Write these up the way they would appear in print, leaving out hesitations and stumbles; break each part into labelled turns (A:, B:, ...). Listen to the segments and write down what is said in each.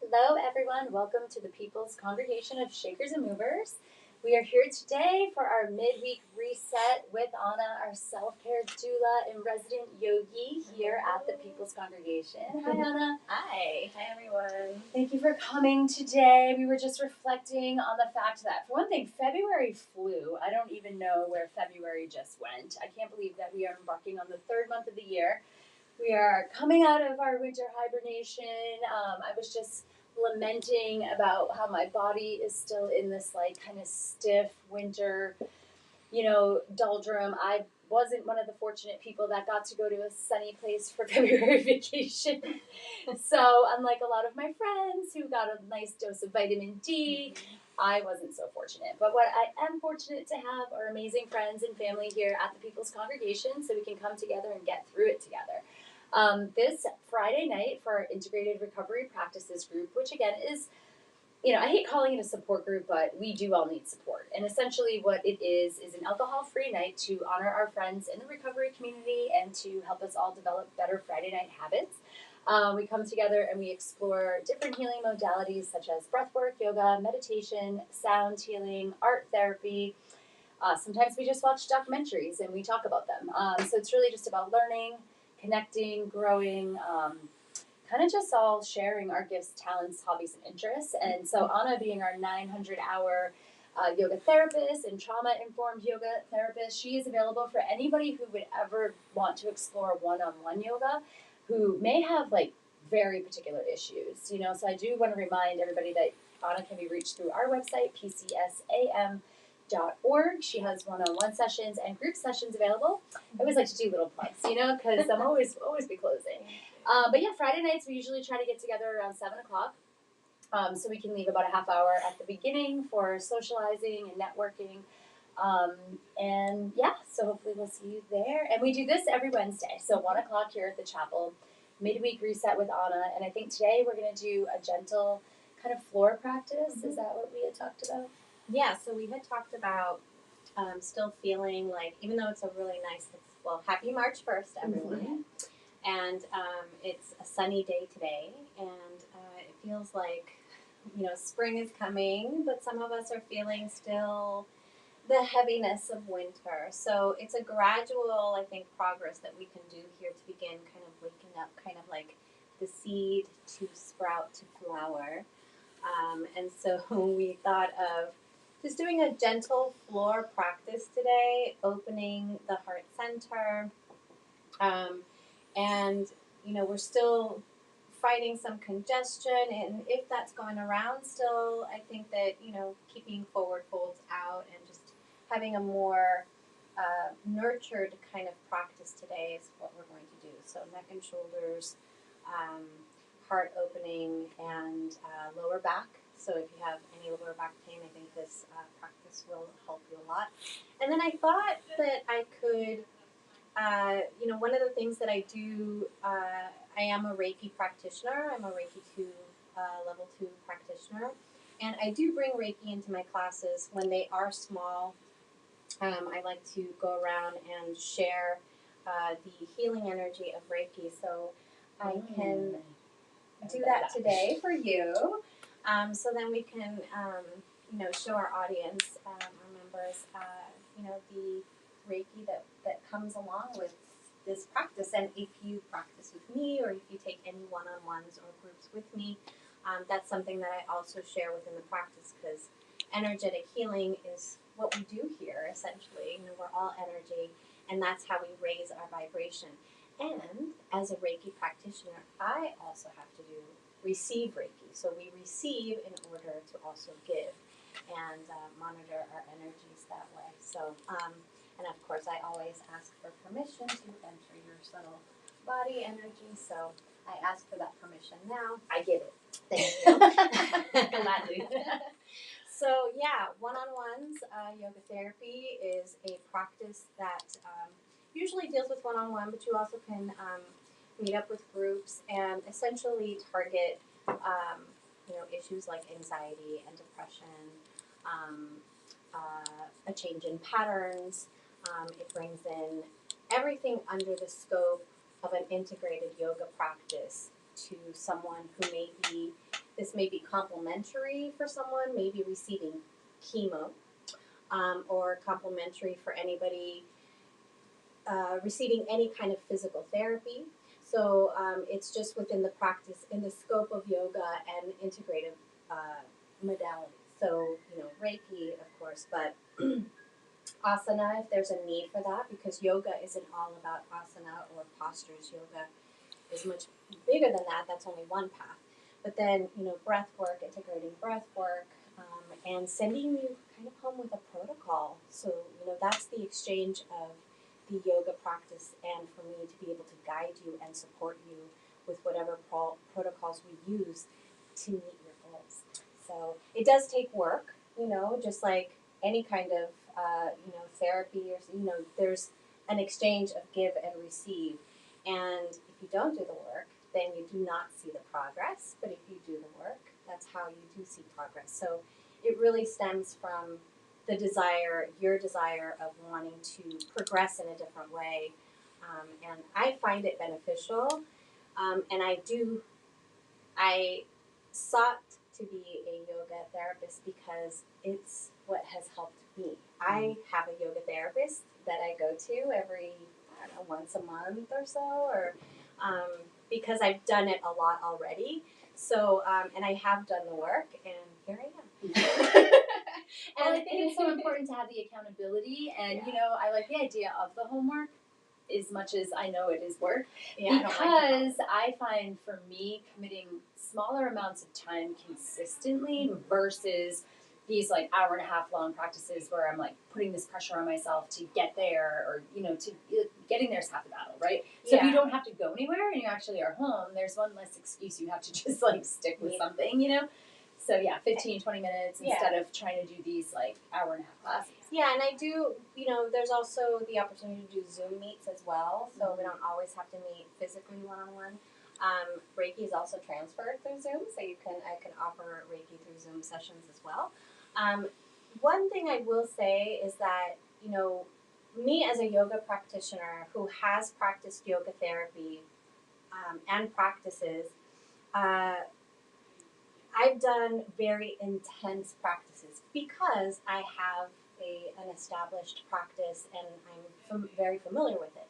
A: Hello, everyone. Welcome to the People's Congregation of Shakers and Movers. We are here today for our midweek reset with Anna, our Self Care Doula and resident yogi here at the People's Congregation. Hi, Anna.
B: Hi. Hi, everyone.
A: Thank you for coming today. We were just reflecting on the fact that, for one thing, February flew. I don't even know where February just went. I can't believe that we are embarking on the third month of the year. We are coming out of our winter hibernation. I was just lamenting about how my body is still in this kind of stiff winter, doldrum. I wasn't one of the fortunate people that got to go to a sunny place for February vacation. So unlike a lot of my friends who got a nice dose of vitamin D, I wasn't so fortunate. But what I am fortunate to have are amazing friends and family here at the People's Congregation, so we can come together and get through it together. This Friday night for our Integrated Recovery Practices group, which again is, I hate calling it a support group, but we do all need support. And essentially what it is an alcohol-free night to honor our friends in the recovery community and to help us all develop better Friday night habits. We come together and we explore different healing modalities such as breathwork, yoga, meditation, sound healing, art therapy. Sometimes we just watch documentaries and we talk about them. So it's really just about learning, connecting, growing, kind of just all sharing our gifts, talents, hobbies, and interests. And so Anna, being our 900-hour yoga therapist and trauma-informed yoga therapist, she is available for anybody who would ever want to explore one-on-one yoga, who may have very particular issues. So I do want to remind everybody that Anna can be reached through our website, pcsam.org. She has one-on-one sessions and group sessions available. I always like to do little plugs, because I'm always be closing. But yeah, Friday nights we usually try to get together around 7 o'clock, so we can leave about a half hour at the beginning for socializing and networking. And yeah, so hopefully we'll see you there. And we do this every Wednesday, so 1 o'clock here at the chapel, midweek reset with Anna. And I think today we're going to do a gentle kind of floor practice. Is that what we had talked about?
B: Yeah, so we had talked about still feeling like, even though it's a really nice, happy March 1st, everyone. Mm-hmm. And it's a sunny day today, and it feels like, spring is coming, but some of us are feeling still the heaviness of winter. So it's a gradual, I think, progress that we can do here to begin kind of waking up, kind of like the seed to sprout to flower. And so we thought of just doing a gentle floor practice today, opening the heart center. And, we're still fighting some congestion, and if that's going around still, I think that, keeping forward folds out and just having a more nurtured kind of practice today is what we're going to do. So neck and shoulders, heart opening, and lower back. So if you have any lower back pain, I think this practice will help you a lot. And then I thought that I could, one of the things that I do, I am a Reiki practitioner. I'm a Reiki 2, level 2 practitioner. And I do bring Reiki into my classes when they are small. I like to go around and share the healing energy of Reiki. So I can do that today for you. So then we can, show our audience, our members, the Reiki that comes along with this practice. And if you practice with me, or if you take any one-on-ones or groups with me, that's something that I also share within the practice, because energetic healing is what we do here, essentially. We're all energy, and that's how we raise our vibration. And as a Reiki practitioner, I also have to receive Reiki. So we receive in order to also give and monitor our energies that way. So, and of course, I always ask for permission to enter your subtle body energy. So I ask for that permission now.
A: I give it.
B: Thank you. Gladly. So yeah, one-on-ones, yoga therapy is a practice that usually deals with one-on-one, but you also can meet up with groups and essentially target issues like anxiety and depression, a change in patterns. It brings in everything under the scope of an integrated yoga practice to someone who may be this may be complementary for someone, maybe receiving chemo, or complementary for anybody receiving any kind of physical therapy. So it's just within the practice, in the scope of yoga and integrative modalities. So, Reiki, of course, but asana, if there's a need for that, because yoga isn't all about asana or postures. Yoga is much bigger than that. That's only one path. But then, breath work, integrating breath work, and sending you kind of home with a protocol. So, that's the exchange of the yoga practice, and for me to be able to guide you and support you with whatever protocols we use to meet your goals. So it does take work, just like any kind of, therapy, or, there's an exchange of give and receive. And if you don't do the work, then you do not see the progress. But if you do the work, that's how you do see progress. So it really stems from the desire, your desire of wanting to progress in a different way. And I find it beneficial. And I sought to be a yoga therapist because it's what has helped me. I have a yoga therapist that I go to every, I don't know, once a month or so, or because I've done it a lot already. So, and I have done the work, and here I am.
A: Well, I think it's so important to have the accountability, and I like the idea of the homework as much as I know it is work, because I find for me committing smaller amounts of time consistently versus these like hour and a half long practices where I'm like putting this pressure on myself to get there, or to getting there is half the battle, right? So if you don't have to go anywhere and you actually are home, there's one less excuse you have to just like stick with something, So 15, 20 minutes instead of trying to do these like hour and a half classes.
B: Yeah, and I do, there's also the opportunity to do Zoom meets as well, so we don't always have to meet physically one-on-one. Reiki is also transferred through Zoom, so I can offer Reiki through Zoom sessions as well. One thing I will say is that, me as a yoga practitioner who has practiced yoga therapy and practices, I've done very intense practices because I have an established practice and I'm very familiar with it.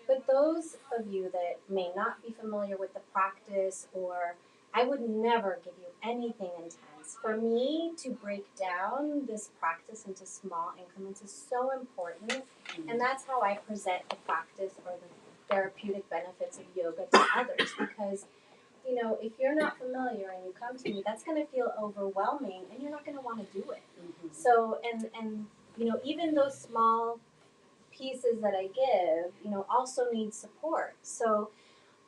B: But those of you that may not be familiar with the practice, or I would never give you anything intense. For me to break down this practice into small increments is so important, and that's how I present the practice or the therapeutic benefits of yoga to others, because if you're not familiar and you come to me, that's going to feel overwhelming and you're not going to want to do it. So, and even those small pieces that I give, also need support. So,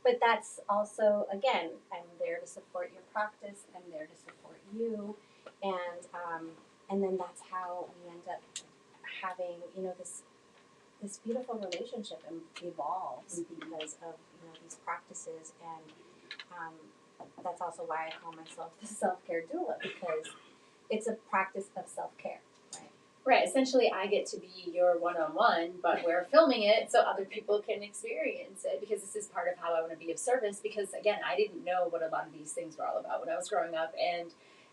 B: but that's also, again, I'm there to support your practice, I'm there to support you, and then that's how we end up having, this beautiful relationship and evolves because of, these practices. And that's also why I call myself the Self Care Doula, because it's a practice of self-care.
A: Right. Essentially, I get to be your one-on-one, but we're filming it so other people can experience it, because this is part of how I want to be of service. Because, again, I didn't know what a lot of these things were all about when I was growing up. And,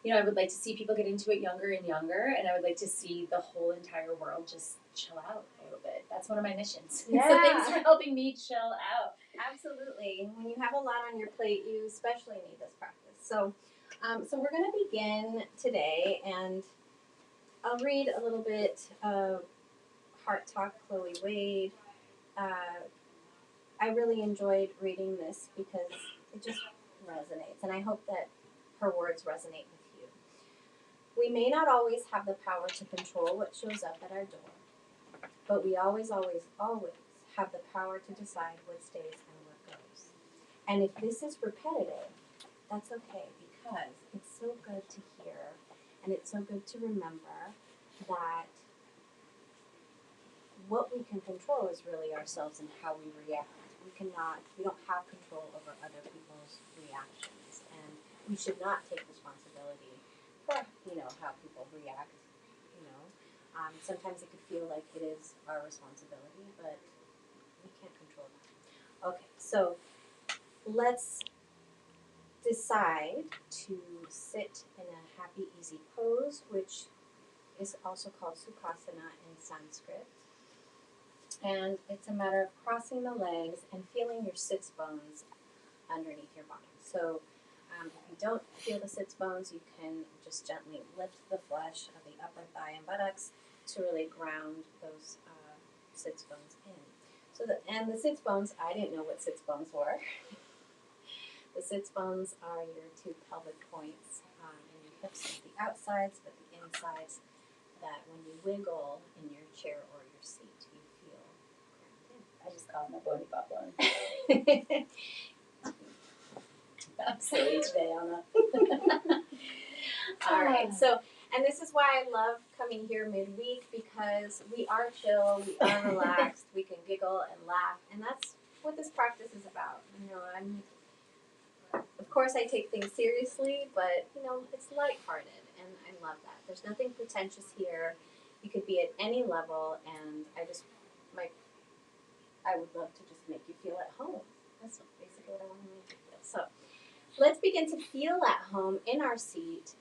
A: I would like to see people get into it younger and younger, and I would like to see the whole entire world just chill out a little bit. That's one of my missions.
B: Yeah.
A: So thanks for helping me chill out.
B: Absolutely. When you have a lot on your plate, you especially need this practice. So we're going to begin today, and I'll read a little bit of Heart Talk, Chloe Wade. I really enjoyed reading this because it just resonates, and I hope that her words resonate with you. We may not always have the power to control what shows up at our door, but we always, always, always have the power to decide what stays and what goes. And if this is repetitive, that's okay, because it's so good to hear, and it's so good to remember that what we can control is really ourselves and how we react. We don't have control over other people's reactions, and we should not take responsibility for, how people react, sometimes it could feel like it is our responsibility, but we can't control that. Okay, so let's decide to sit in a happy, easy pose, which is also called Sukhasana in Sanskrit. And it's a matter of crossing the legs and feeling your sits bones underneath your body. So if you don't feel the sits bones, you can just gently lift the flesh of the upper thigh and buttocks to really ground those sits bones in. So the sits bones, I didn't know what sits bones were. The sits bones are your two pelvic points in your hips, the outsides, but the insides, that when you wiggle in your chair or your seat, you feel
A: I just call it my body bubble.
B: grounded.
A: I'm silly today, Anna.
B: All right, so, and this is why I love coming here midweek, because we are chill, we are relaxed, we can giggle and laugh, and that's what this practice is about. You know, of course I take things seriously, but, you know, it's lighthearted, and I love that. There's nothing pretentious here. You could be at any level, and I would love to just make you feel at home. That's basically what I want to make you feel. So let's begin to feel at home in our seat,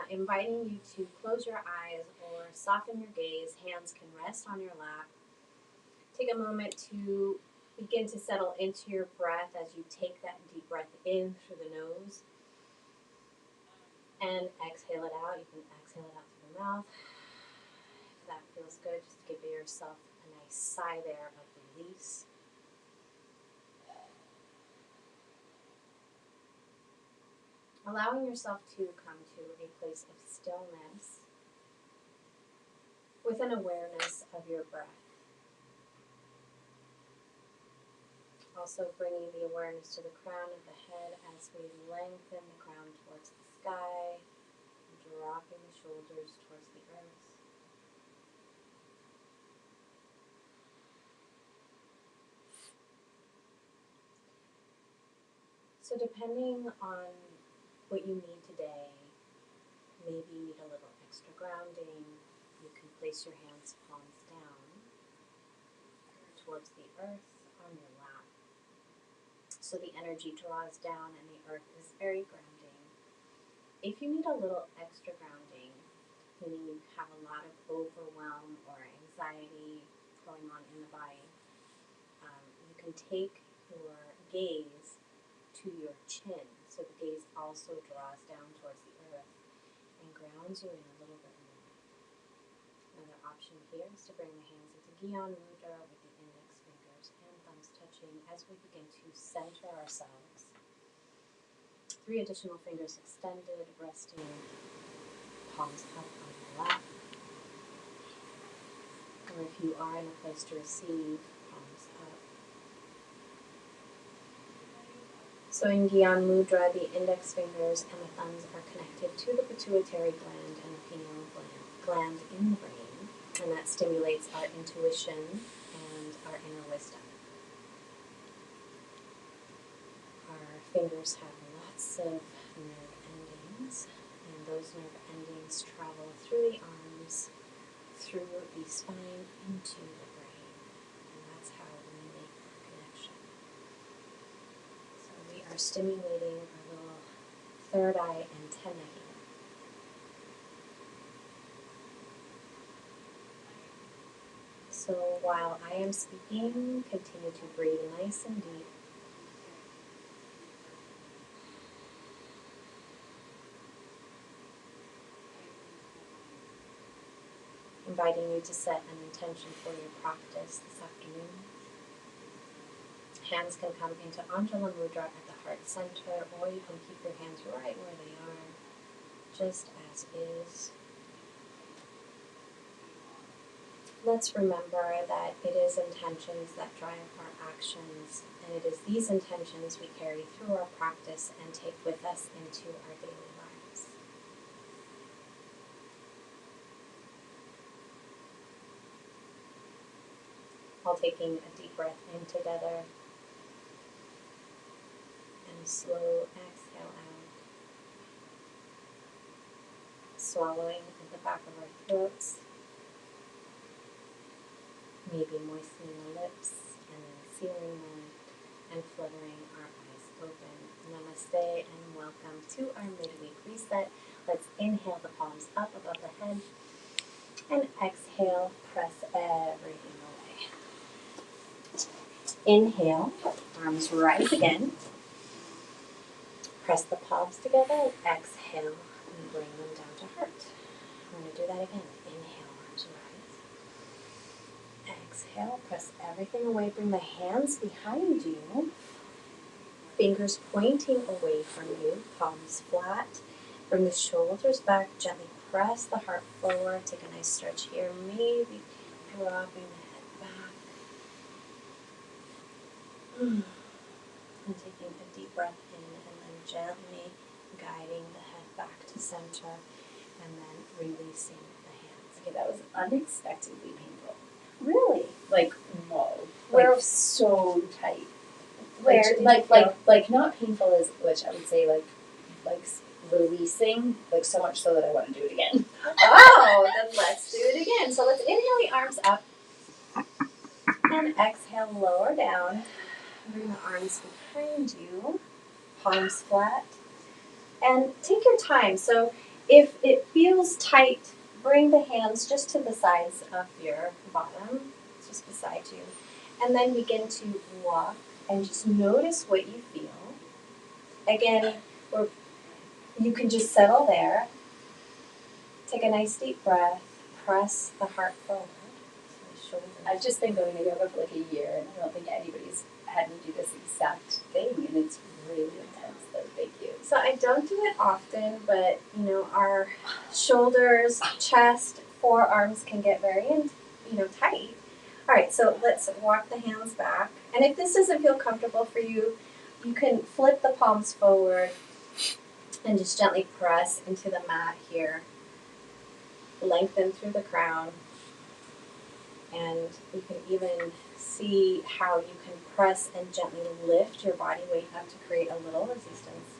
B: inviting you to close your eyes or soften your gaze. Hands can rest on your lap. Take a moment to begin to settle into your breath as you take that deep breath in through the nose and exhale it out. You can exhale it out through the mouth. If that feels good, just give yourself a nice sigh there of release. Allowing yourself to come to a place of stillness with an awareness of your breath. Also bringing the awareness to the crown of the head as we lengthen the crown towards the sky, dropping the shoulders towards the earth. So depending on what you need today, maybe you need a little extra grounding. You can place your hands palms down towards the earth on your lap. So the energy draws down and the earth is very grounding. If you need a little extra grounding, meaning you have a lot of overwhelm or anxiety going on in the body, you can take your gaze to your chin. So the gaze also draws down towards the earth and grounds you in a little bit more. Another option here is to bring the hands into Gyan Mudra with the index fingers and thumbs touching as we begin to center ourselves. 3 additional fingers extended, resting palms up on your lap. Or if you are in a place to receive, palms up. So in Gyan Mudra, the index fingers and the thumbs are connected to the pituitary gland and the pineal gland in the brain, and that stimulates our intuition and our inner wisdom. Our fingers have lots of nerve endings, and those nerve endings travel through the arms, through the spine, into the brain, and that's how we make our connection. So we are stimulating our little third eye antenna here. So while I am speaking, continue to breathe nice and deep. Inviting you to set an intention for your practice this afternoon. Hands can come into Anjala Mudra at the heart center, or you can keep your hands right where they are, just as is. Let's remember that it is intentions that drive our actions, and it is these intentions we carry through our practice and take with us into our daily lives. While taking a deep breath in together and a slow exhale out. Swallowing at the back of our throats, maybe moistening the lips and then sealing them and fluttering our eyes open. Namaste and welcome. welcome to our midweek reset. Let's inhale the palms up above the head and exhale, press everything away. Inhale, arms rise again. Press the palms together and exhale and bring them down to heart. We're going to do that again. Inhale, arms rise. Exhale, press everything away. Bring the hands behind you. Fingers pointing away from you, palms flat. Bring the shoulders back, gently press the heart forward. Take a nice stretch here, maybe dropping the head back. And taking a deep breath in and then gently guiding the head back to center and then releasing the hands.
A: Okay, that was unexpectedly painful.
B: Really?
A: Like, whoa.
B: Where-
A: Like, so tight.
B: Where
A: Like,
B: did
A: like,
B: you feel?
A: like not painful as, which I would say, like releasing, like so much so that I want to do it again.
B: Oh, then let's do it again. So let's inhale the arms up and exhale, lower down. Bring the arms behind you, palms flat. And take your time. So if it feels tight, bring the hands just to the sides of your bottom, just beside you. And then begin to walk and just notice what you feel. Again, you can just settle there. Take a nice deep breath. Press the heart forward. So the shoulders.
A: I've just been going to yoga for like a year, and I don't think anybody's had me do this exact thing, and it's really intense. So thank you.
B: So I don't do it often, but our shoulders, chest, forearms can get very, tight. All right, so let's walk the hands back. And if this doesn't feel comfortable for you, you can flip the palms forward and just gently press into the mat here. Lengthen through the crown. And you can even see how you can press and gently lift your body weight up to create a little resistance.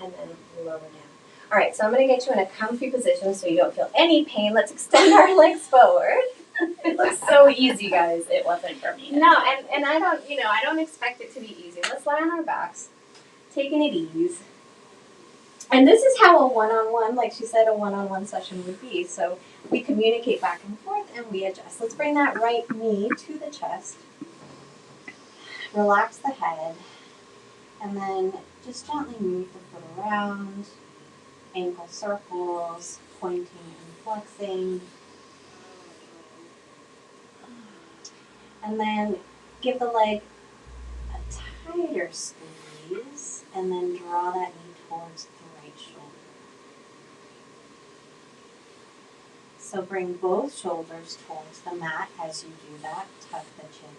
B: And then lower down. All right, so I'm going to get you in a comfy position so you don't feel any pain. Let's extend our legs forward.
A: It looks so easy, guys. It wasn't for me.
B: No, and I don't expect it to be easy. Let's lie on our backs, taking it ease. And this is how a one-on-one, like she said, a one-on-one session would be. So we communicate back and forth and we adjust. Let's bring that right knee to the chest. Relax the head. And then just gently move the foot around. Ankle circles, pointing and flexing. And then give the leg a tighter squeeze and then draw that knee towards the right shoulder. So bring both shoulders towards the mat as you do that. Tuck the chin.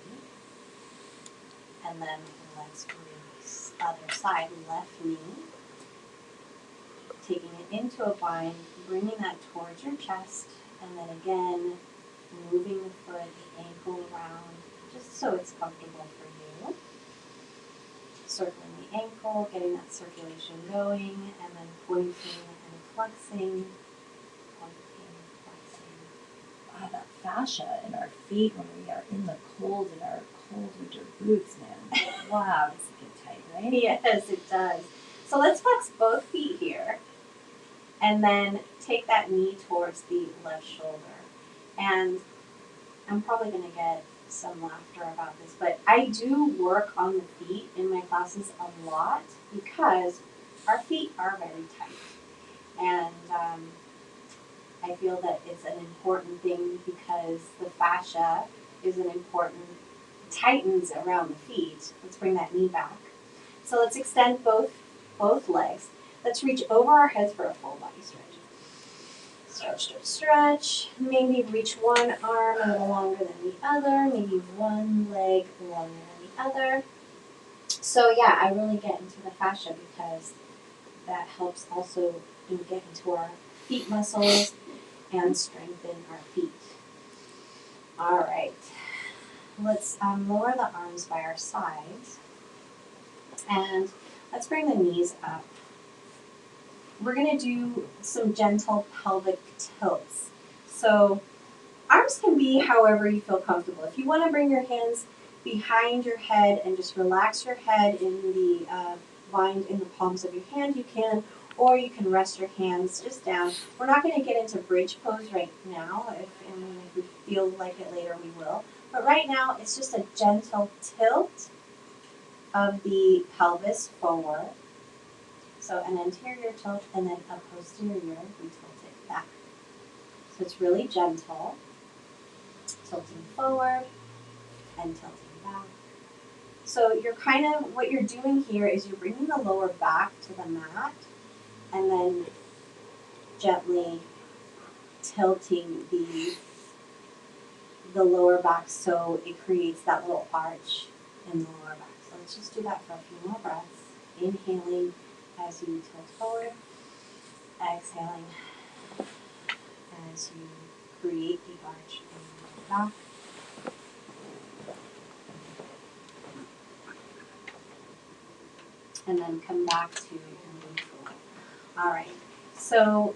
B: And then let's release. Other side, left knee. Taking it into a bind, bringing that towards your chest. And then again, moving the foot, the ankle around, just so it's comfortable for you. Circling the ankle, getting that circulation going, and then pointing and flexing. Pointing, flexing.
A: Wow, that fascia in our feet when we are in the cold in our cold winter boots, man. Wow, does it get tight, right?
B: Yes, it does. So let's flex both feet here. And then take that knee towards the left shoulder. And I'm probably going to get some laughter about this, but I do work on the feet in my classes a lot because our feet are very tight. And I feel that it's an important thing because the fascia is an important, tightens around the feet. Let's bring that knee back. So let's extend both legs. Let's reach over our heads for a full body stretch. Stretch, stretch, stretch. Maybe reach one arm a little longer than the other. Maybe one leg longer than the other. So yeah, I really get into the fascia because that helps also get into our feet muscles and strengthen our feet. All right. Let's lower the arms by our sides. And let's bring the knees up. We're going to do some gentle pelvic tilts. So arms can be however you feel comfortable. If you want to bring your hands behind your head and just relax your head in the bind in the palms of your hand, you can, or you can rest your hands just down. We're not going to get into bridge pose right now. If we feel like it later, we will. But right now, it's just a gentle tilt of the pelvis forward. So an anterior tilt and then a posterior, we tilt it back. So it's really gentle, tilting forward and tilting back. So you're what you're doing here is you're bringing the lower back to the mat and then gently tilting the lower back so it creates that little arch in the lower back. So let's just do that for a few more breaths. Inhaling as you tilt forward, exhaling as you create the arch in the lower back. And then come back to neutral. All right, so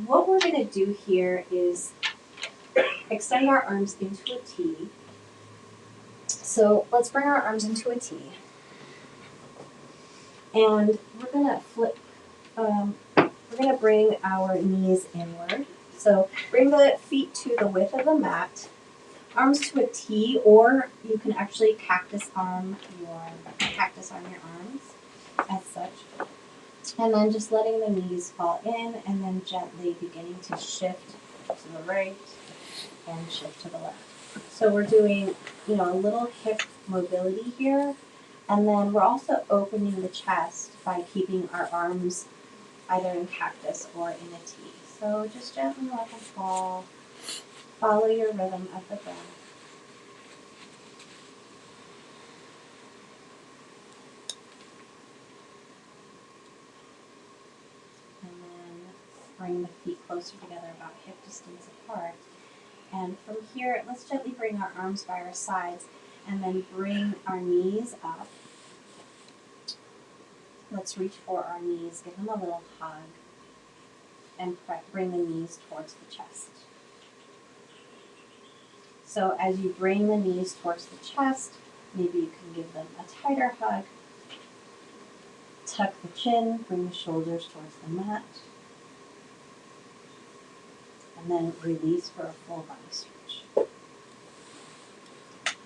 B: what we're going to do here is extend our arms into a T. So let's bring our arms into a T. And we're going to flip, we're going to bring our knees inward. So bring the feet to the width of the mat, arms to a T, or you can actually cactus arm your arms as such. And then just letting the knees fall in and then gently beginning to shift to the right and shift to the left. So we're doing, a little hip mobility here. And then we're also opening the chest by keeping our arms either in cactus or in a T. So just gently let them fall. Follow your rhythm of the breath. And then bring the feet closer together, about hip distance apart. And from here, let's gently bring our arms by our sides and then bring our knees up. Let's reach for our knees, give them a little hug, and bring the knees towards the chest. So as you bring the knees towards the chest, maybe you can give them a tighter hug. Tuck the chin, bring the shoulders towards the mat. And then release for a full body stretch.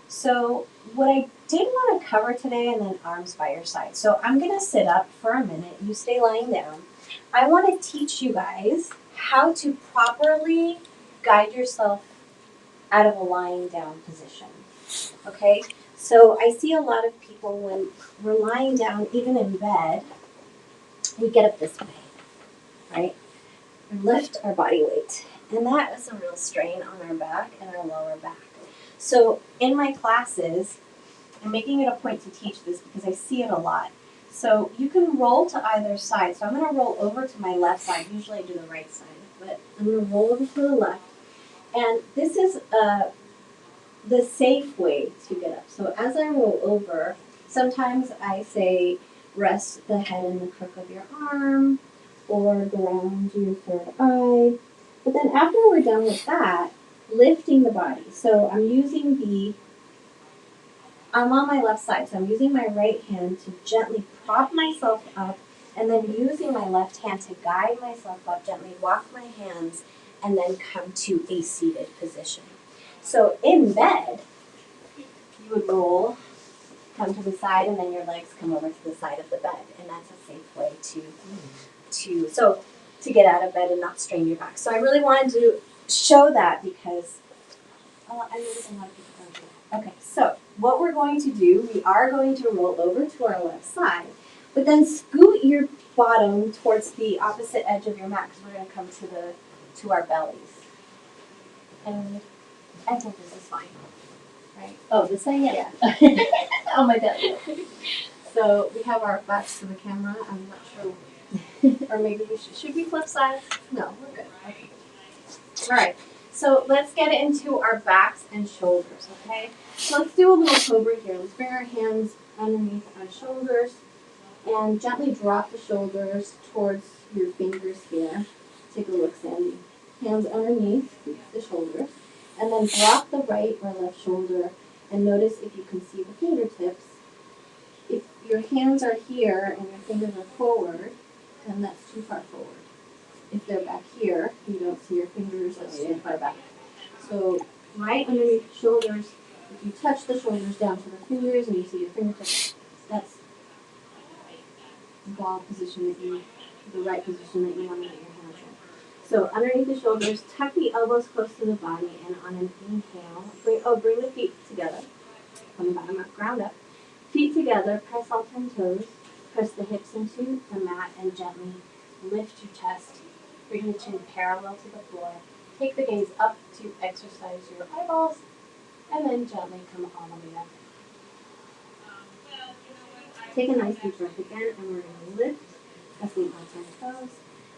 B: So what I did want to cover today, and then arms by your side. So I'm going to sit up for a minute. You stay lying down. I want to teach you guys how to properly guide yourself out of a lying down position. Okay? So I see a lot of people when we're lying down, even in bed, we get up this way, right? We lift our body weight. And that is a real strain on our back and our lower back. So in my classes, I'm making it a point to teach this because I see it a lot. So you can roll to either side. So I'm going to roll over to my left side. Usually I do the right side, but I'm going to roll over to the left. And this is the safe way to get up. So as I roll over, sometimes I say rest the head in the crook of your arm or ground your third eye. But then after we're done with that, lifting the body. So I'm on my left side, so I'm using my right hand to gently prop myself up and then using my left hand to guide myself up, gently walk my hands, and then come to a seated position. So in bed, you would roll, come to the side, and then your legs come over to the side of the bed. And that's a safe way to get out of bed and not strain your back. So I really wanted to show that because I notice a lot of people don't do that. Okay, so what we're going to do, we are going to roll over to our left side, but then scoot your bottom towards the opposite edge of your mat because we're going to come to our bellies. And I think this is fine, right?
A: Oh, this thing? Yeah. On my belly.
B: So we have our backs to the camera. I'm not sure. Or maybe we should we flip sides? No, we're good. Okay. All right. So let's get into our backs and shoulders, okay? So let's do a little cobra here. Let's bring our hands underneath our shoulders and gently drop the shoulders towards your fingers here. Take a look, Sandy. Hands underneath the shoulders. And then drop the right or left shoulder and notice if you can see the fingertips If your hands are here and your fingers are forward, then that's too far forward. If they're back here, you don't see your fingers, that's too far back. So right underneath the shoulders, if you touch the shoulders down to the fingers and you see your fingertips, that's the ball position the right position that you want to get your hands in. So underneath the shoulders, tuck the elbows close to the body, and on an inhale, bring the feet together. From the bottom up, ground up. Feet together, press all 10 toes. Press the hips into the mat and gently lift your chest. Bring the chin parallel to the floor. Take the gaze up to exercise your eyeballs, and then gently come all the way up. Take a nice deep breath again, and we're going to lift, pressing all 10 toes.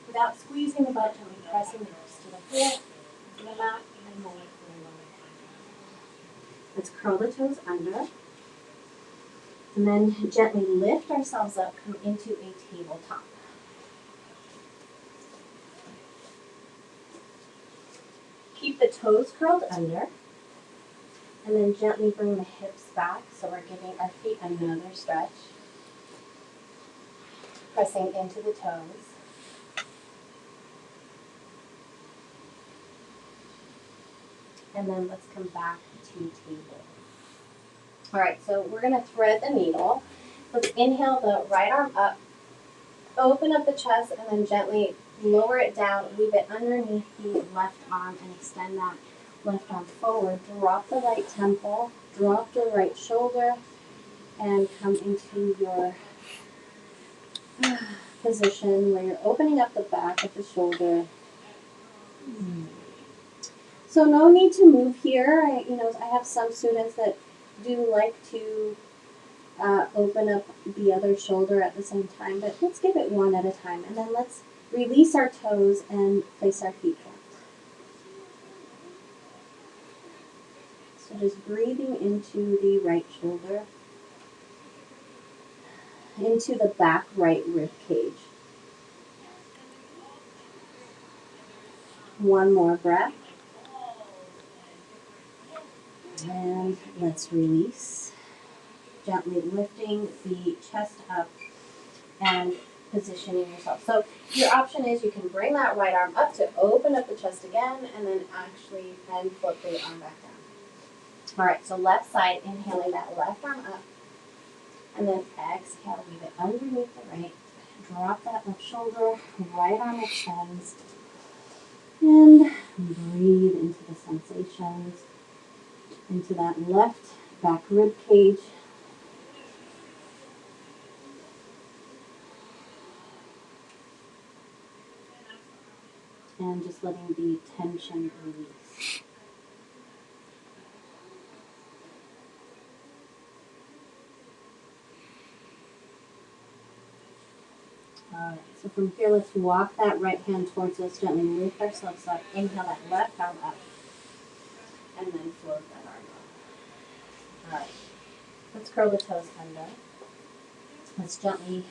B: Without squeezing the butt, gently pressing the hips to the floor, to the mat, and then lower. Let's curl the toes under. And then gently lift ourselves up, come into a tabletop. Keep the toes curled under, and then gently bring the hips back, so we're giving our feet another stretch. Pressing into the toes. And then let's come back to table. All right, so we're going to thread the needle. Let's inhale the right arm up, open up the chest, and then gently lower it down, leave it underneath the left arm, and extend that left arm forward. Drop the right temple, drop the right shoulder, and come into your position where you're opening up the back of the shoulder. So no need to move here. I have some students that do like to open up the other shoulder at the same time, but let's give it one at a time, and then let's release our toes and place our feet flat. So just breathing into the right shoulder, into the back right rib cage. One more breath. And let's release. Gently lifting the chest up and positioning yourself. So your option is you can bring that right arm up to open up the chest again, and then actually then flip the arm back down. All right, so left side, inhaling that left arm up, and then exhale, leave it underneath the right. Drop that left shoulder, right arm extends, and breathe into the sensations, into that left back rib cage. And just letting the tension release. All right, so from here, let's walk that right hand towards us, gently lift ourselves up, inhale that left arm up, and then float that arm up. All right, let's curl the toes under. Let's gently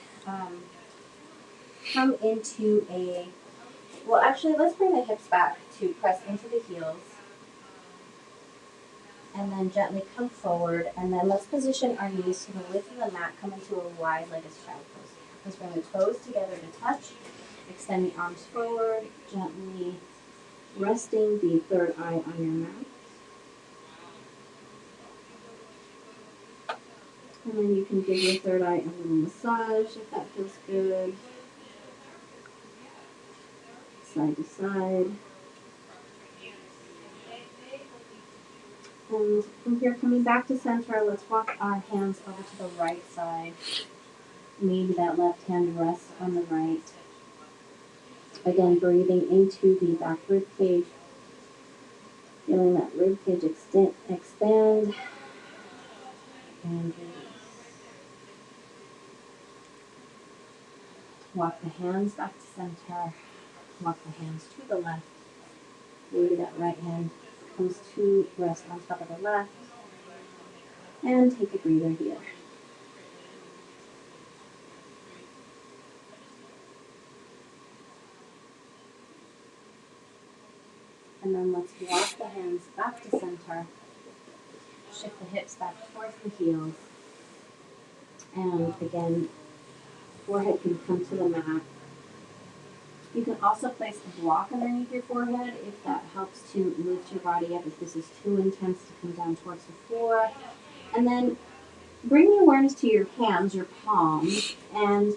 B: come into let's bring the hips back to press into the heels. And then gently come forward, and then let's position our knees to the width of the mat, come into a wide-legged child pose. Let's bring the toes together to touch, extend the arms forward, gently resting the third eye on your mat. And then you can give your third eye a little massage if that feels good. Side to side. And from here, coming back to center, let's walk our hands over to the right side. Maybe that left hand rests on the right. Again, breathing into the back rib cage. Feeling that rib cage expand and release. Walk the hands back to center. Walk the hands to the left. Maybe that right hand comes to rest on top of the left. And take a breather here. And then let's walk the hands back to center. Shift the hips back towards the heels.
C: And again, forehead can come to the mat. You can also place a block underneath your forehead if that helps to lift your body up, if this is too intense to come down towards the floor. And then bring the awareness to your hands, your palms, and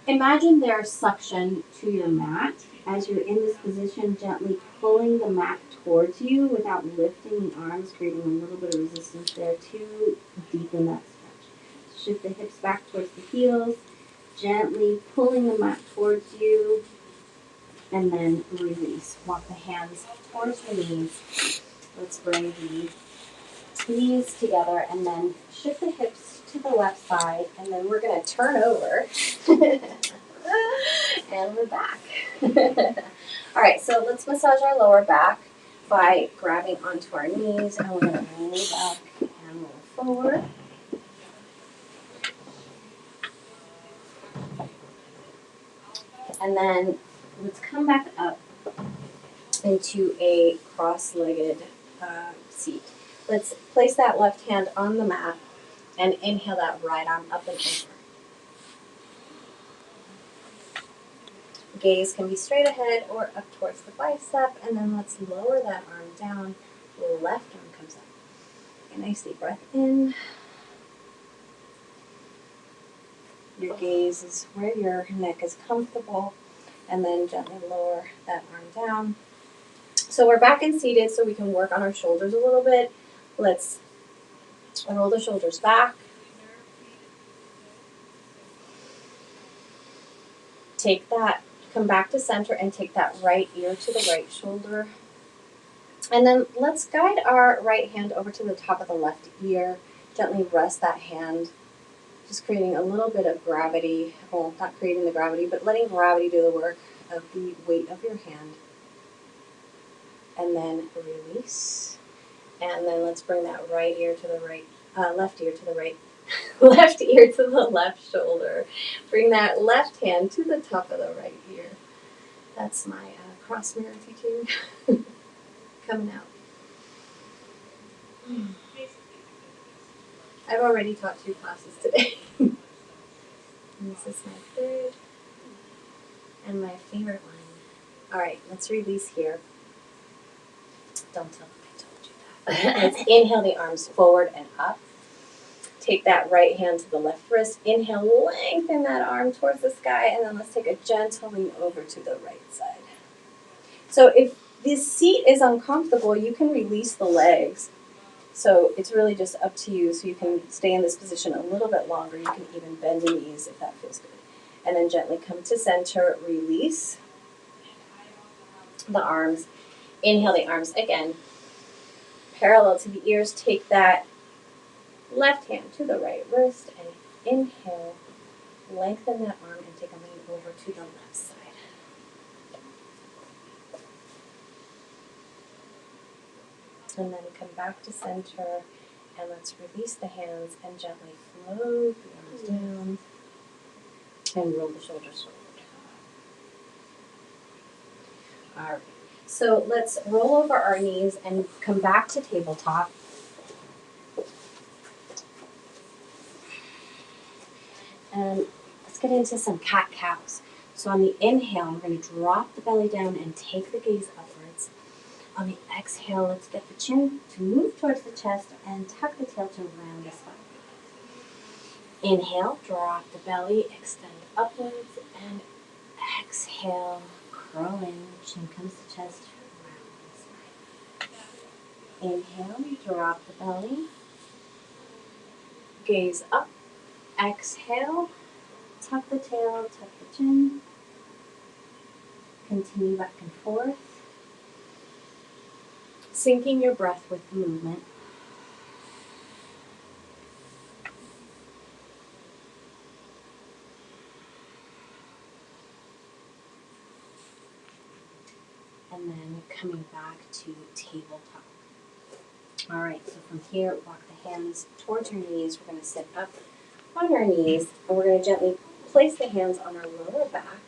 C: imagine there's suction to your mat. As you're in this position, gently pulling the mat towards you without lifting the arms, creating a little bit of resistance there to deepen that stretch. Shift the hips back towards the heels, gently pulling the mat towards you, and then release. Walk the hands towards the knees. Let's bring the knees together and then shift the hips to the left side, and then we're going to turn over and we're back. All right, so let's massage our lower back by grabbing onto our knees, and we're going to roll back and roll forward. And then let's come back up into a cross-legged seat. Let's place that left hand on the mat and inhale that right arm up and over. Gaze can be straight ahead or up towards the bicep, and then let's lower that arm down. The left arm comes up. A nice deep breath in. Your gaze is where your neck is comfortable, and then gently lower that arm down. So we're back and seated so we can work on our shoulders a little bit. Let's roll the shoulders back. Take that, come back to center and take that right ear to the right shoulder. And then let's guide our right hand over to the top of the left ear. Gently rest that hand, just creating a little bit of gravity. Well, not creating the gravity, but letting gravity do the work of the weight of your hand. And then release. And then let's bring that right ear to the right, left ear to the right, left ear to the left shoulder. Bring that left hand to the top of the right ear. That's my cross mirror teaching coming out. I've already taught 2 classes today. And this is my third and my favorite one. All right, let's release here. Don't tell them I told you that. Let's inhale the arms forward and up. Take that right hand to the left wrist. Inhale, lengthen that arm towards the sky, and then let's take a gentle lean over to the right side. So if this seat is uncomfortable, you can release the legs. So it's really just up to you. So you can stay in this position a little bit longer. You can even bend the knees if that feels good. And then gently come to center, release the arms. Inhale the arms again. Parallel to the ears, take that left hand to the right wrist and inhale. Lengthen that arm and take a lean over to the left side. And then come back to center, and let's release the hands and gently float the arms down and roll the shoulders forward. All right, so let's roll over our knees and come back to tabletop. And let's get into some cat-cows. So on the inhale, we're going to drop the belly down and take the gaze upwards. On the exhale, let's get the chin to move towards the chest and tuck the tail to round the spine. Inhale, drop the belly, extend upwards, and exhale, curl in, chin comes to chest, round the spine. Inhale, drop the belly, gaze up, exhale, tuck the tail, tuck the chin, continue back and forth. Syncing your breath with the movement. And then coming back to tabletop. All right, so from here, walk the hands towards your knees. We're going to sit up on our knees, and we're going to gently place the hands on our lower back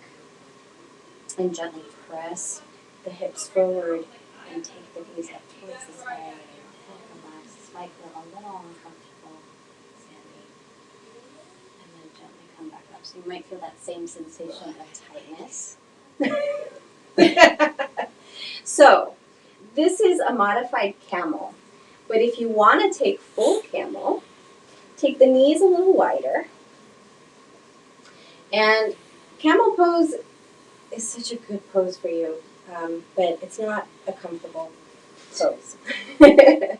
C: and gently press the hips forward and take the gaze up towards the sky. Relax. This might feel a little uncomfortable standing So you might feel that same sensation of tightness. So this is a modified camel. But if you want to take full camel, take the knees a little wider. And camel pose is such a good pose for you, but it's not a comfortable pose. All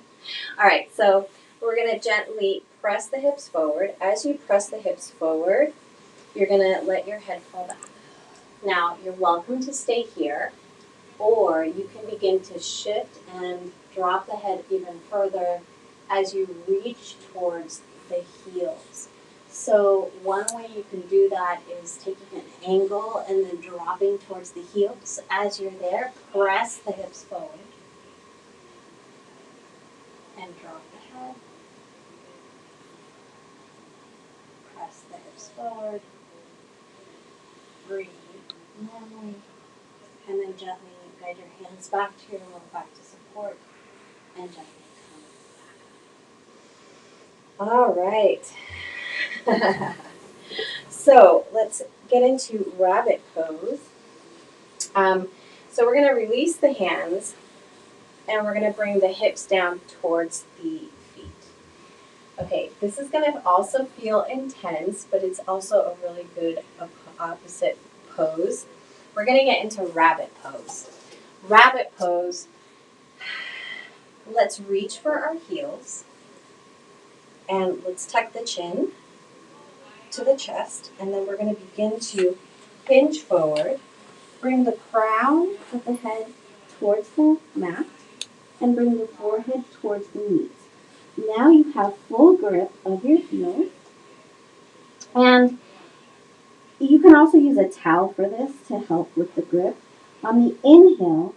C: right, so we're going to gently press the hips forward. As you press the hips forward, you're going to let your head fall back. Now, you're welcome to stay here, or you can begin to shift and drop the head even further as you reach towards the heels. So one way you can do that is taking an angle and then dropping towards the heels. As you're there, press the hips forward and drop the head. Press the hips forward. Breathe normally. And then gently guide your hands back to your lower back to support. And gently come back. All right. So let's get into rabbit pose. So we're going to release the hands and we're going to bring the hips down towards the feet. Okay, this is going to also feel intense, but it's also a really good opposite pose. We're going to get into rabbit pose. Rabbit pose, let's reach for our heels and let's tuck the chin to the chest, and then we're going to begin to hinge forward. Bring the crown of the head towards the mat and bring the forehead towards the knees. Now you have full grip of your heels, and you can also use a towel for this to help with the grip. On the inhale,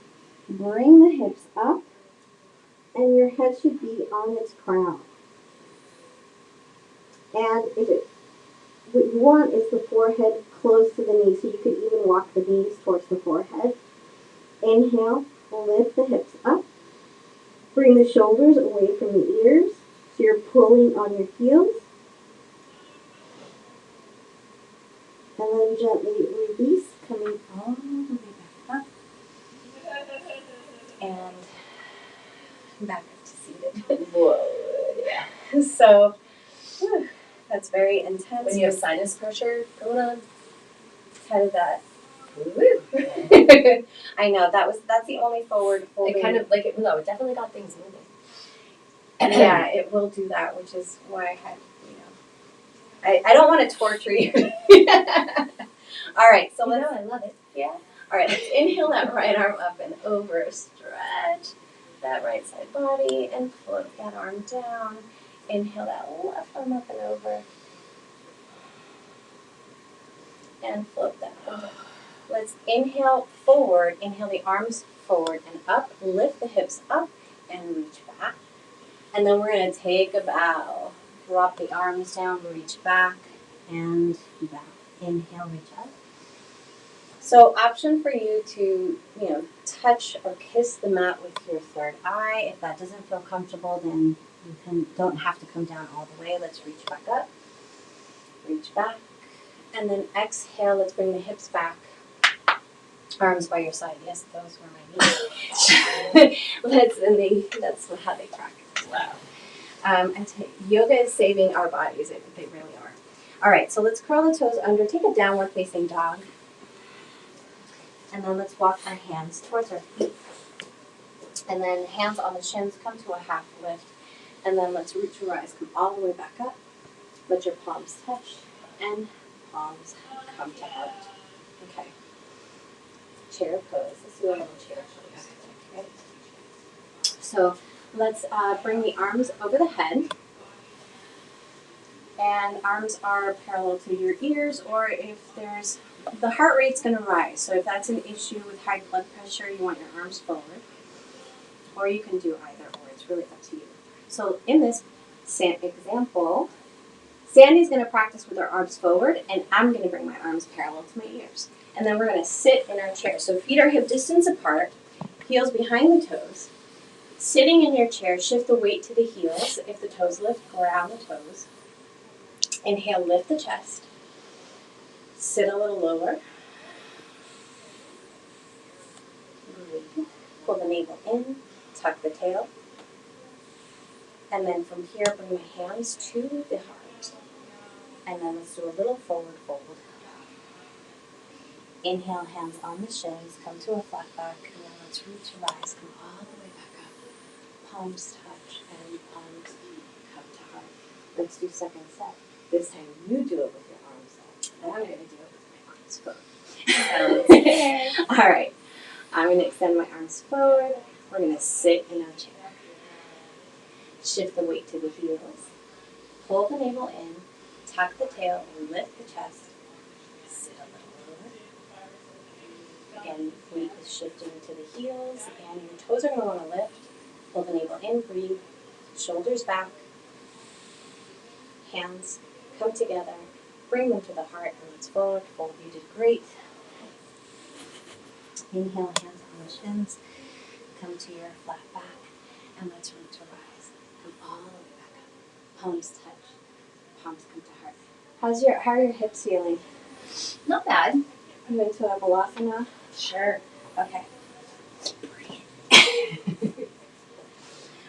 C: bring the hips up and your head should be on its crown. And what you want is the forehead close to the knee, so you could even walk the knees towards the forehead. Inhale, lift the hips up. Bring the shoulders away from the ears, so you're pulling on your heels. And then gently release, coming all the way back up. And back up to seated.
A: Whoa.
C: Yeah. So, that's very intense.
A: When you have sinus pressure going on.
C: Kind of that. I know, that's the only forward folding.
A: It kind of like, it definitely got things moving.
C: Yeah, it will do that, which is why I had, I don't want to torture you. All right, so
A: I love it.
C: Yeah. All right, let's inhale that right arm up and over. Stretch that right side body and float that arm down. Inhale that left arm up and over. And float that over. Let's inhale forward. Inhale the arms forward and up. Lift the hips up and reach back. And then we're going to take a bow. Drop the arms down, reach back, and bow. Inhale, reach up. So option for you to, touch or kiss the mat with your third eye. If that doesn't feel comfortable, then you don't have to come down all the way. Let's reach back up. Reach back. And then exhale, let's bring the hips back. Arms by your side. Yes, those were my knees. That's how they practice. Wow. Yoga is saving our bodies. They really are. All right, so let's curl the toes under. Take a downward facing dog. And then let's walk our hands towards our feet. And then hands on the shins, come to a half lift. And then let's reach and rise. Come all the way back up. Let your palms touch. And palms come to heart. Okay. Chair pose. Let's do a little chair pose. Okay. So let's bring the arms over the head. And arms are parallel to your ears, or if there's, the heart rate's going to rise. So if that's an issue with high blood pressure, you want your arms forward. Or you can do either, or it's really up to you. So in this example, Sandy's going to practice with her arms forward, and I'm going to bring my arms parallel to my ears. And then we're going to sit in our chair. So feet are hip distance apart, heels behind the toes. Sitting in your chair, shift the weight to the heels. If the toes lift, ground the toes. Inhale, lift the chest. Sit a little lower. Breathe. Pull the navel in, tuck the tail. And then from here, bring my hands to the heart. And then let's do a little forward fold. Inhale, hands on the shins, come to a flat back, and then let's root to rise, come all the way back up. Palms touch and palms come to heart. Let's do second set. This time you do it with your arms up, and I'm going to do it with my arms forward. All right, I'm going to extend my arms forward. We're going to sit in our chair. Shift the weight to the heels. Pull the navel in, tuck the tail, and lift the chest. Sit a little lower. Again, weight is shifting to the heels. Again, your toes are going to want to lift. Pull the navel in, breathe. Shoulders back. Hands come together. Bring them to the heart, and let's forward fold. You did great. Inhale, hands on the shins. Come to your flat back, and let's root to rise. Come all the way back up. Palms touch. Palms come to heart. How are your hips feeling?
A: Not bad.
C: I'm into a balasana.
A: Sure.
C: Okay.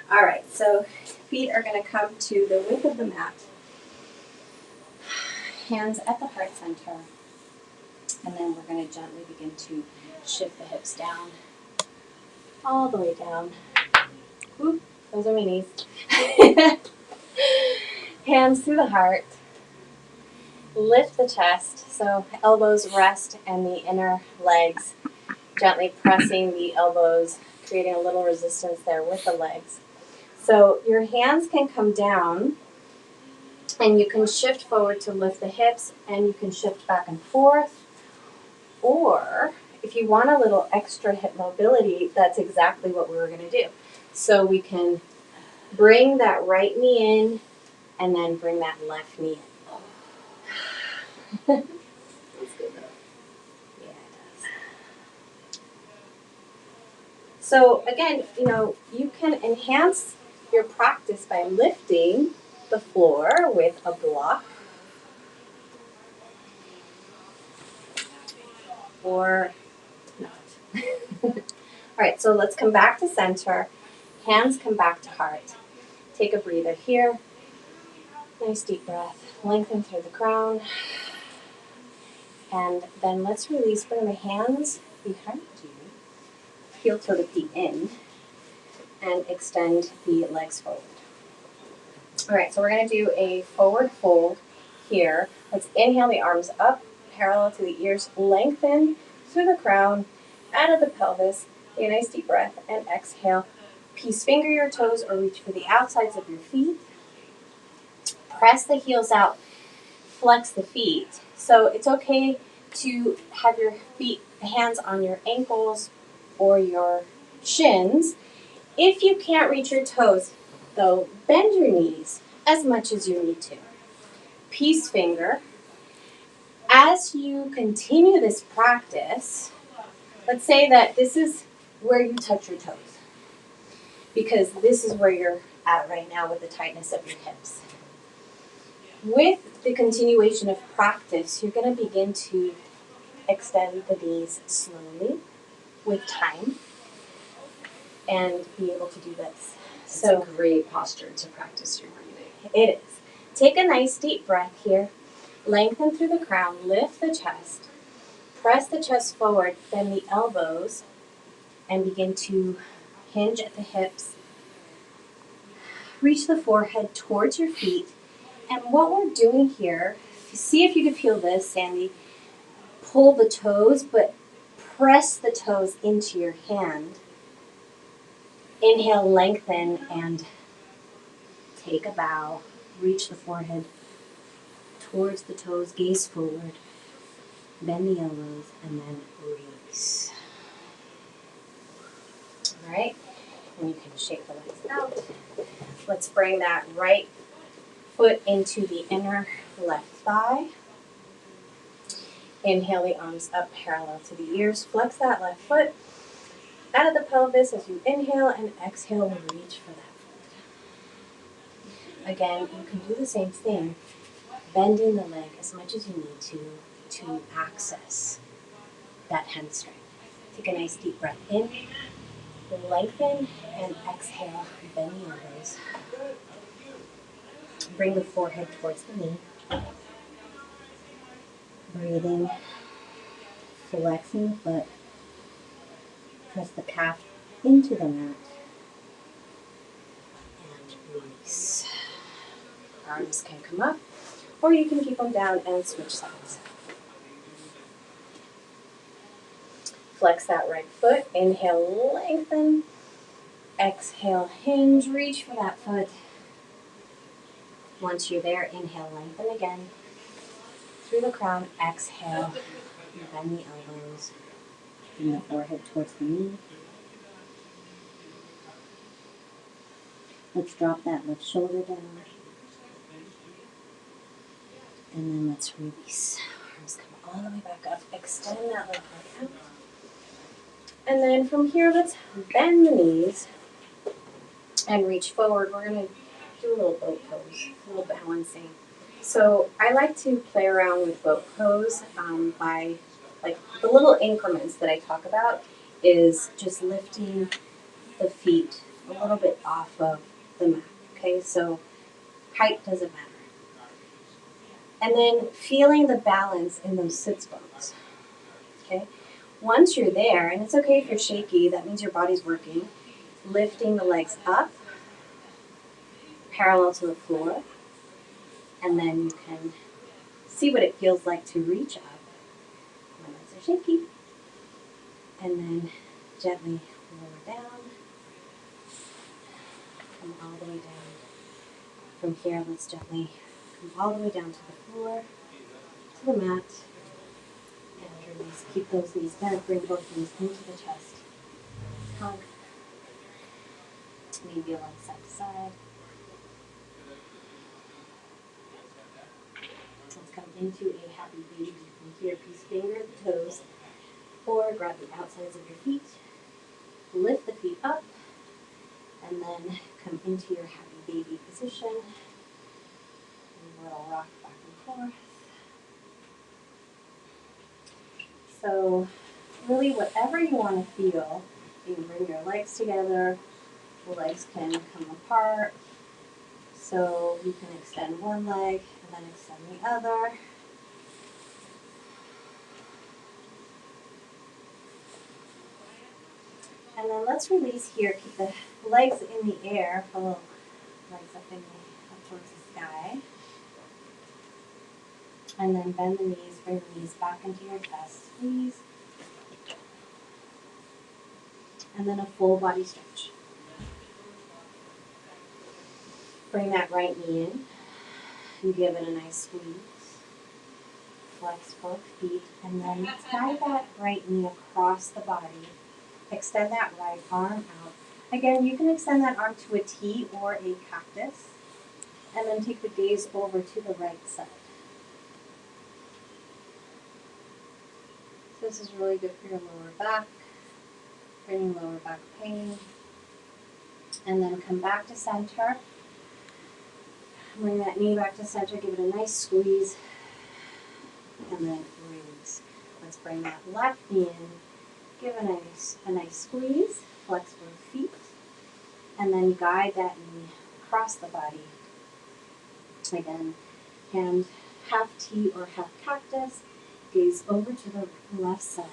C: All right, so feet are going to come to the width of the mat. Hands at the heart center. And then we're going to gently begin to shift the hips down. All the way down. Oop, those are my knees. Hands through the heart. Lift the chest, so elbows rest and the inner legs. Gently pressing the elbows, creating a little resistance there with the legs. So your hands can come down and you can shift forward to lift the hips and you can shift back and forth. Or if you want a little extra hip mobility, that's exactly what we're going to do. So we can bring that right knee in and then bring that left knee in.
A: That's good though.
C: Yeah, it does. So again, you can enhance your practice by lifting the floor with a block or not. All right, so let's come back to center. Hands come back to heart. Take a breather here. Nice deep breath. Lengthen through the crown. And then let's release. Bring the hands behind you. Heel toe the feet in. And extend the legs forward. All right, so we're going to do a forward fold here. Let's inhale the arms up, parallel to the ears. Lengthen through the crown, out of the pelvis. Take a nice deep breath and exhale. Peace finger your toes or reach for the outsides of your feet. Press the heels out. Flex the feet. So it's okay to have your hands on your ankles or your shins. If you can't reach your toes, though, bend your knees as much as you need to. Peace finger. As you continue this practice, let's say that this is where you touch your toes, because this is where you're at right now with the tightness of your hips. With the continuation of practice, you're going to begin to extend the knees slowly with time and be able to do this.
A: It's a great posture to practice your breathing.
C: It is. Take a nice deep breath here. Lengthen through the crown. Lift the chest. Press the chest forward. Bend the elbows and begin to hinge at the hips. Reach the forehead towards your feet. And what we're doing here, see if you can feel this, Sandy. Pull the toes, but press the toes into your hand. Inhale, lengthen, and take a bow. Reach the forehead towards the toes, gaze forward. Bend the elbows, and then release. All right, and you can shake the legs out. Let's bring that right foot into the inner left thigh. Inhale the arms up parallel to the ears. Flex that left foot out of the pelvis as you inhale, and exhale, reach for that foot. Again, you can do the same thing, bending the leg as much as you need to to access that hamstring. Take a nice deep breath in, lengthen, and exhale, bend the elbows. Bring the forehead towards the knee. Breathing, flexing the foot. Press the calf into the mat. And release. Arms can come up, or you can keep them down and switch sides. Flex that right foot. Inhale, lengthen. Exhale, hinge. Reach for that foot. Once you're there, inhale, lengthen again. Through the crown, exhale. Bend the elbows. Bring the forehead towards the knee. Let's drop that left shoulder down. And then let's release. Arms come all the way back up. Extend that left leg out. And then from here, let's bend the knees and reach forward. We're going to do a little boat pose, a little balancing. So I like to play around with boat pose by, like, the little increments that I talk about is just lifting the feet a little bit off of the mat. Okay, so height doesn't matter. And then feeling the balance in those sits bones. Okay, once you're there, and it's okay if you're shaky, that means your body's working, lifting the legs up, parallel to the floor, and then you can see what it feels like to reach up. My legs are shaky. And then gently lower down, come all the way down. From here, let's gently come all the way down to the floor, to the mat, and release. Keep those knees bent, bring both knees into the chest. Hug. Maybe one side to side. Let's come into a happy baby. From here, please finger the toes, or grab the outsides of your feet. Lift the feet up, and then come into your happy baby position. A little rock back and forth. So really whatever you want to feel, you can bring your legs together, the legs can come apart, so you can extend one leg and then extend the other. And then let's release here, keep the legs in the air, follow legs up towards the sky. And then bend the knees, bring the knees back into your chest, squeeze. And then a full body stretch. Bring that right knee in. You give it a nice squeeze. Flex both feet. And then guide that right knee across the body. Extend that right arm out. Again, you can extend that arm to a T or a cactus. And then take the gaze over to the right side. This is really good for your lower back, bringing lower back pain. And then come back to center. Bring that knee back to center, give it a nice squeeze, and then release. Let's bring that left knee in, give a nice squeeze, flex both feet, and then guide that knee across the body. Again, hand half T or half cactus, gaze over to the left side.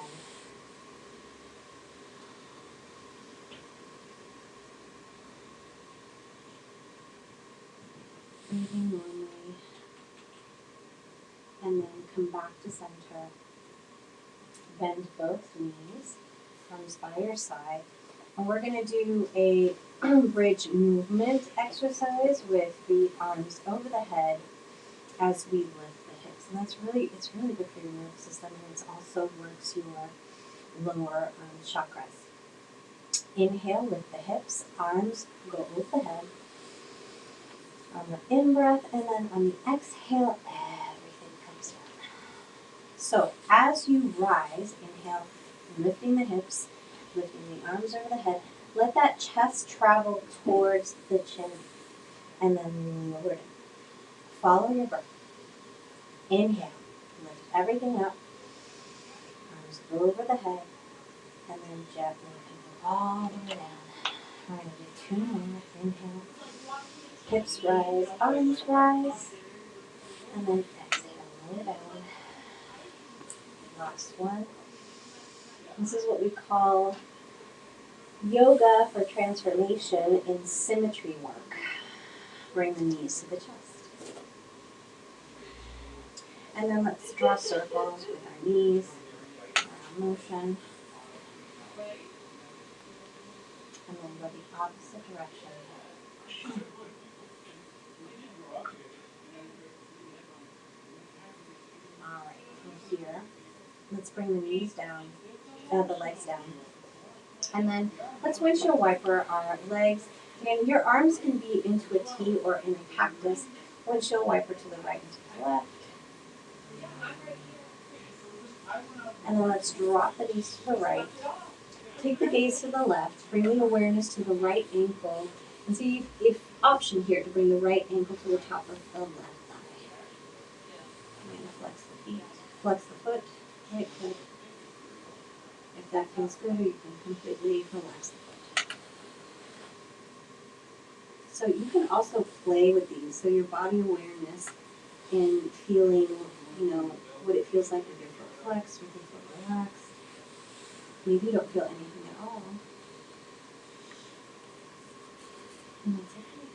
C: Breathing normally. And then come back to center. Bend both knees, arms by your side. And we're going to do a bridge movement exercise with the arms over the head as we lift the hips. And it's really good for your nervous system, and it also works your lower chakras. Inhale, lift the hips, arms go over the head. On the in-breath, and then on the exhale, everything comes down. So as you rise, inhale, lifting the hips, lifting the arms over the head. Let that chest travel towards the chin, and then lower it. Follow your breath. Inhale, Lift everything up. Arms over the head. And then gently take it all the way down. We're going to do 2 more. Inhale. Hips rise, arms rise. And then exhale, lower down. Last one. This is what we call yoga for transformation in symmetry work. Bring the knees to the chest. And then let's draw circles with our knees, our motion. And then go the opposite direction. All right, from here, let's bring the knees down, the legs down. And then let's windshield wiper our legs. Again, your arms can be into a T or in a cactus. Windshield wiper to the right and to the left. And then let's drop the knees to the right. Take the gaze to the left. Bring the awareness to the right ankle. And see if option here to bring the right ankle to the top of the left thigh. I'm going to flex the feet. Flex the foot. Right foot. If that feels good, you can completely relax the foot. So you can also play with these. So your body awareness in feeling, what it feels like with your foot flexed, with your foot relaxed. Maybe you don't feel anything at all. And that's okay.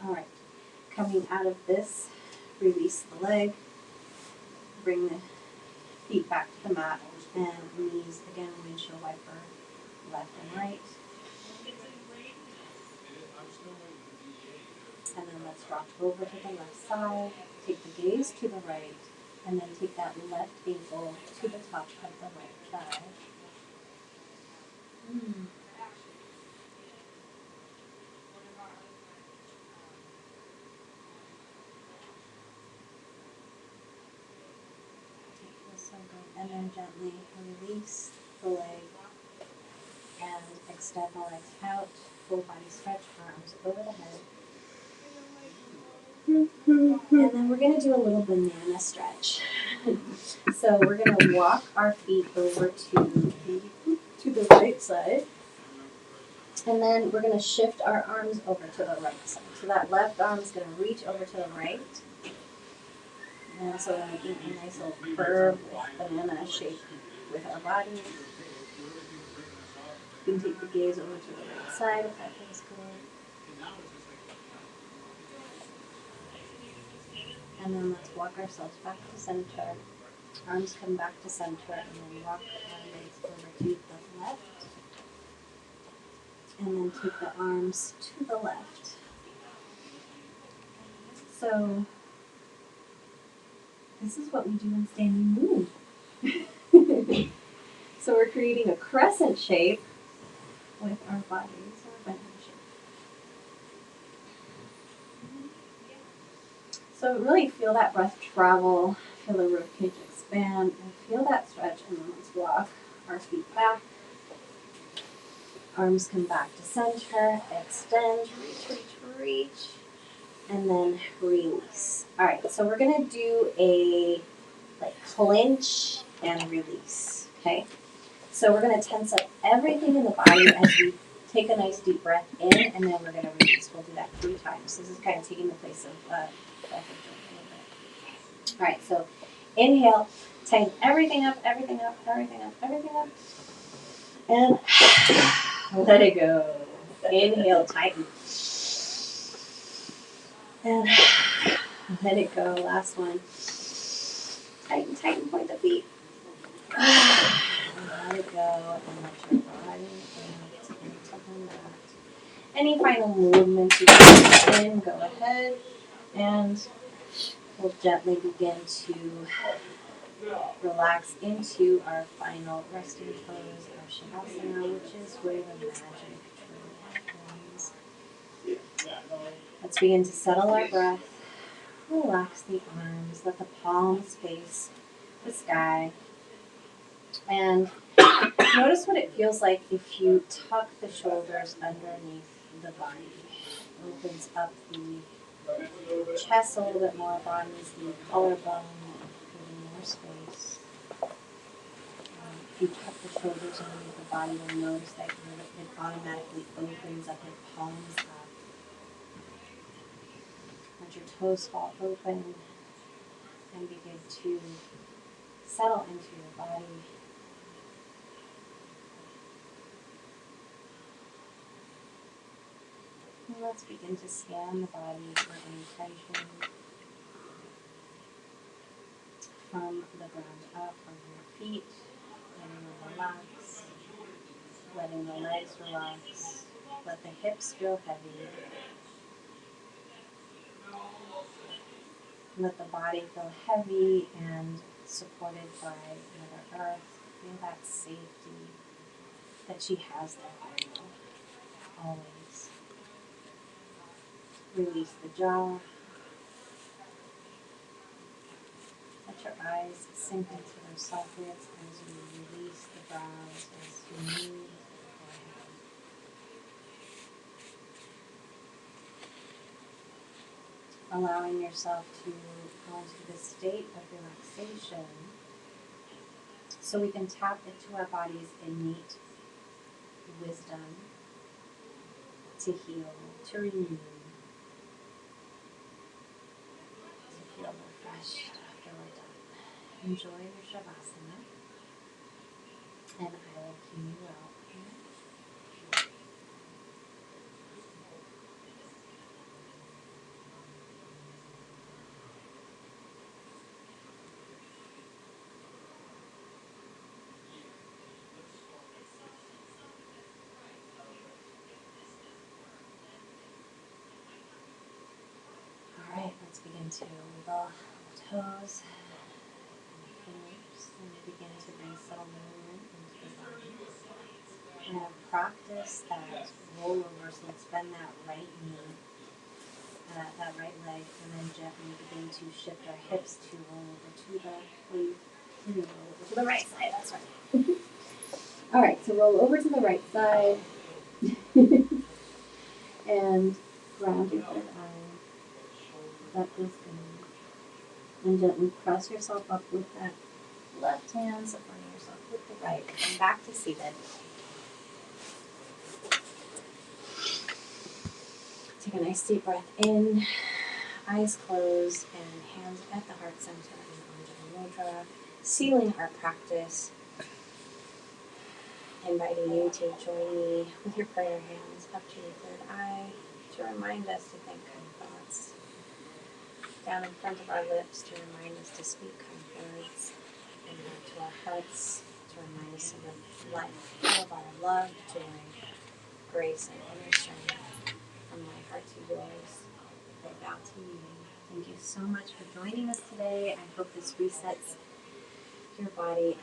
C: All right. Coming out of this, release the leg. Bring the feet back to the mat. And knees, again, windshield wiper, left and right. And then let's rock over to the left side. Take the gaze to the right. And then take that left ankle to the top of the right thigh. So good. And then gently release the leg and extend the legs out. Full body stretch, arms over the head. And then we're going to do a little banana stretch. So we're going to walk our feet over to the right side. And then we're going to shift our arms over to the right side. So that left arm is going to reach over to the right. And so we're making a nice little curve with banana shape with our body. You can take the gaze over to the right side if that feels good. And then let's walk ourselves back to center. Arms come back to center and then walk our legs over to the left. And then take the arms to the left. So this is what we do in standing moon. So we're creating a crescent shape with our bodies, or banana shape. So really feel that breath travel, feel the ribcage expand, and feel that stretch. And then let's walk our feet back. Arms come back to center, extend, reach, and then release. All right, so we're gonna do a clinch and release, okay? So we're gonna tense up everything in the body as we take a nice deep breath in, and then we're gonna release. We'll do that 3 times. This is kind of taking the place of breath a little bit. All right, so inhale, tighten everything up, and let it go. Inhale, tighten. And let it go. Last one. Tighten, point the feet. Let it go and let your body out into the mat. Any final movements you can put in, go ahead. And we'll gently begin to relax into our final resting pose of Shavasana, which is where the magic truly happens. Let's begin to settle our breath. Relax the arms, let the palms face the sky. And notice what it feels like if you tuck the shoulders underneath the body. Opens up the chest a little bit more, broadens the collarbone, giving more space. If you tuck the shoulders underneath the body, you'll notice that it automatically opens up your palms up. Let your toes fall open and begin to settle into your body. And let's begin to scan the body for any tension from the ground up, from your feet, letting them relax, letting the legs relax, let the hips feel heavy, let the body feel heavy and supported by Mother Earth. Feel that safety that she has there for you, always. Release the jaw. Let your eyes sink into their sockets as you release the brows, as you move the forehead. Allowing yourself to go into this state of relaxation so we can tap into our body's innate wisdom to heal, to renew, to feel refreshed after we're done. Enjoy your Shavasana, and I will cue you out here. Alright, let's begin to wiggle the toes and the fingers and begin to bring subtle movement into the body. We're going to practice that rollover, so let's bend that right knee, that right leg, and then gently begin to shift our hips to roll over to the right side. That's right. Alright, so roll over to the right side and ground your third eye. That feels good. And gently press yourself up with that left hand, supporting yourself with the right. Come back to seated. Take a nice deep breath in, eyes closed, and hands at the heart center in Anjali Mudra, sealing our practice. Inviting you to join me with your prayer hands up to your third eye to remind us to think kind thoughts. Down in front of our lips to remind us to speak kind words. And back to our hearts to remind us of the life full of our love, joy, grace, and inner strength. From my heart to yours, I bow to you. Thank you so much for joining us today. I hope this resets your body